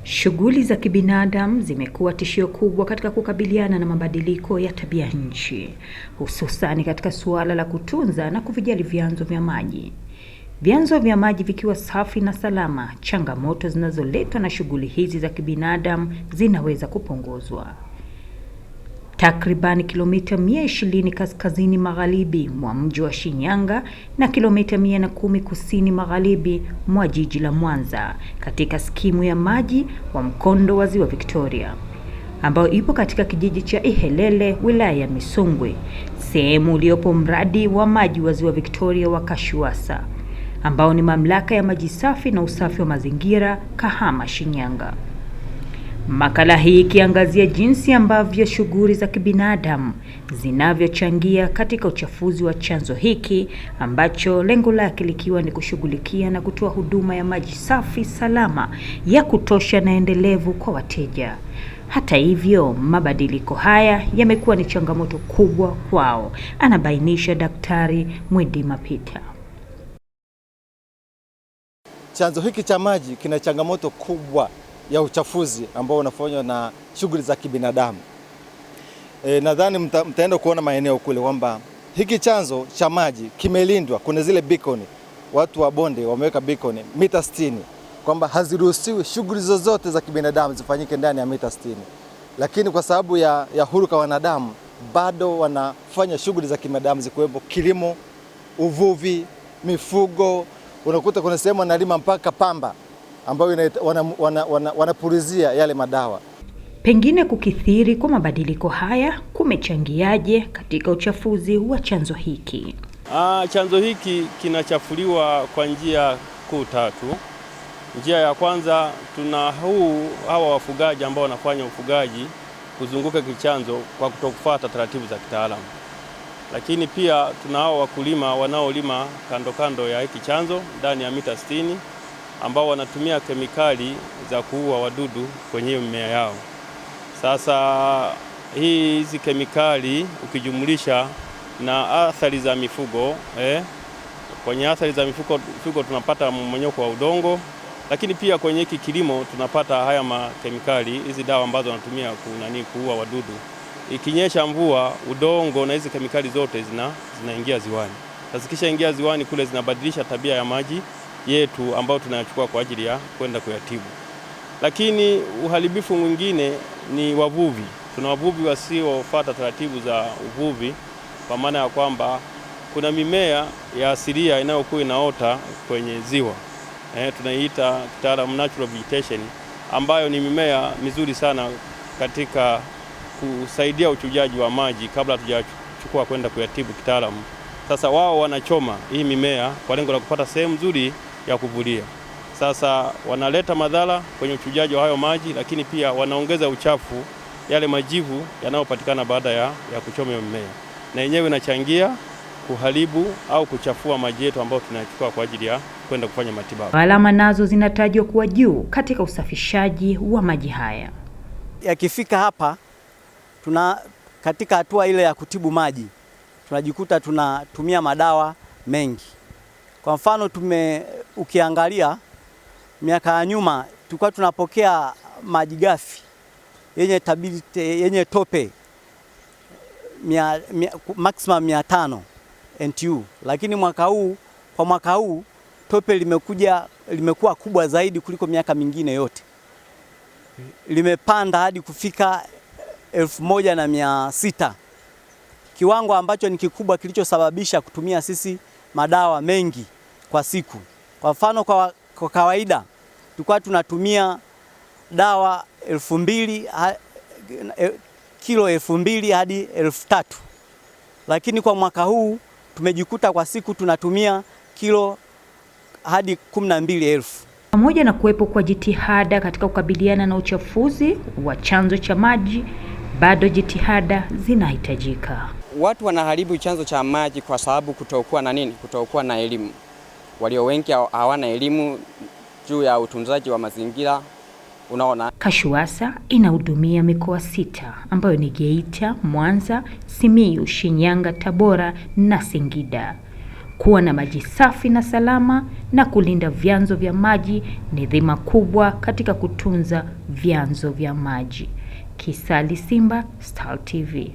Shughuli za kibinadamu zimekuwa tishio kubwa katika kukabiliana na mabadiliko ya tabia nchi, hususan katika suala la kutunza na kuvijali vyanzo vya maji. Vyanzo vya maji vikiwa safi na salama, changamoto zinazoletwa na shughuli hizi za kibinadamu zinaweza kupunguzwa. Takriban kilomita 120 kaskazini magharibi mwa mji wa Shinyanga na kilomita 110 kusini magharibi mwa jiji la Mwanza, katika skimu ya maji wa mkondo wa Ziwa Victoria, ambao ipo katika kijiji cha Ihelele, wilaya ya Misungwi, sehemu uliopo mradi wa maji wa Ziwa Victoria wa Kashuwasa, ambao ni mamlaka ya maji safi na usafi wa mazingira Kahama, Shinyanga. Makala hii ikiangazia jinsi ambavyo shughuli za kibinadamu zinavyochangia katika uchafuzi wa chanzo hiki, ambacho lengo lake likiwa ni kushughulikia na kutoa huduma ya maji safi, salama, ya kutosha na endelevu kwa wateja. Hata hivyo, mabadiliko haya yamekuwa ni changamoto kubwa kwao, anabainisha Daktari Mwidima Peter. Chanzo hiki cha maji kina changamoto kubwa ya uchafuzi ambao unafanywa na shughuli za kibinadamu. Nadhani mtaenda kuona maeneo kule kwamba hiki chanzo cha maji kimelindwa. Kuna zile beacon, watu wa bonde wameweka beacon mita 60 kwamba haziruhusiwi shughuli zozote za kibinadamu zifanyike ndani ya mita 60. Lakini kwa sababu ya huruka wanadamu bado wanafanya shughuli za kibinadamu, zikiwepo kilimo, uvuvi, mifugo. Unakuta kuna sehemu wanalima mpaka pamba ambayo wanapulizia yale madawa. Pengine kukithiri kwa mabadiliko haya kumechangiaje katika uchafuzi wa chanzo hiki? Chanzo hiki kinachafuliwa kwa njia kuu tatu. Njia ya kwanza, tuna hawa wafugaji ambao wanafanya ufugaji kuzunguka kichanzo kwa kutokufuata taratibu za kitaalamu. Lakini pia tuna hao wakulima wanaolima kando kando ya hiki chanzo ndani ya mita 60, ambao wanatumia kemikali za kuua wadudu kwenye mimea yao. Sasa hizi kemikali ukijumlisha na athari za mifugo, kwenye athari za mifugo tunapata mmomonyoko wa udongo, lakini pia kwenye hiki kilimo tunapata haya makemikali, hizi dawa ambazo wanatumia kuua wadudu. Ikinyesha mvua, udongo na hizi kemikali zote zinaingia ziwani. Sasa kisha ingia ziwani kule, zinabadilisha tabia ya maji yetu ambayo tunayachukua kwa ajili ya kwenda kuyatibu. Lakini uharibifu mwingine ni wavuvi. Tuna wavuvi wasiofuata taratibu za uvuvi, kwa maana ya kwamba kuna mimea ya asilia inayokuwa inaota kwenye ziwa. Tunaiita kitaalamu natural vegetation, ambayo ni mimea mizuri sana katika kusaidia uchujaji wa maji kabla hatujachukua kwenda kuyatibu kitaalamu. Sasa wao wanachoma hii mimea kwa lengo la kupata sehemu nzuri ya kuvulia. Sasa wanaleta madhara kwenye uchujaji wa hayo maji, lakini pia wanaongeza uchafu, yale majivu yanayopatikana baada ya kuchoma mimea, na yenyewe inachangia kuharibu au kuchafua maji yetu ambayo tunachukua kwa ajili ya kwenda kufanya matibabu. Gharama nazo zinatajwa kuwa juu katika usafishaji wa maji haya. Yakifika hapa, katika hatua ile ya kutibu maji, tunajikuta tunatumia madawa mengi. Kwa mfano, ukiangalia miaka ya nyuma tulikuwa tunapokea maji ghafi yenye tope maximum 500 NTU, lakini kwa mwaka huu tope limekuwa kubwa zaidi kuliko miaka mingine yote. Limepanda hadi kufika 1600, kiwango ambacho ni kikubwa, kilichosababisha kutumia sisi madawa mengi kwa siku. Kwa mfano, kwa kawaida tulikuwa tunatumia dawa 2000 kilo 2000 hadi 3000, lakini kwa mwaka huu tumejikuta kwa siku tunatumia kilo hadi 12,000. Pamoja na kuwepo kwa jitihada katika kukabiliana na uchafuzi wa chanzo cha maji, bado jitihada zinahitajika. Watu wanaharibu chanzo cha maji kwa sababu kutokuwa na elimu. Walio wengi hawana elimu juu ya utunzaji wa mazingira. Unaona, Kashuwasa inahudumia mikoa 6 ambayo ni Geita, Mwanza, Simiyu, Shinyanga, Tabora na Singida. Kuwa na maji safi na salama na kulinda vyanzo vya maji ni dhima kubwa katika kutunza vyanzo vya maji. Kisali Simba, Star TV.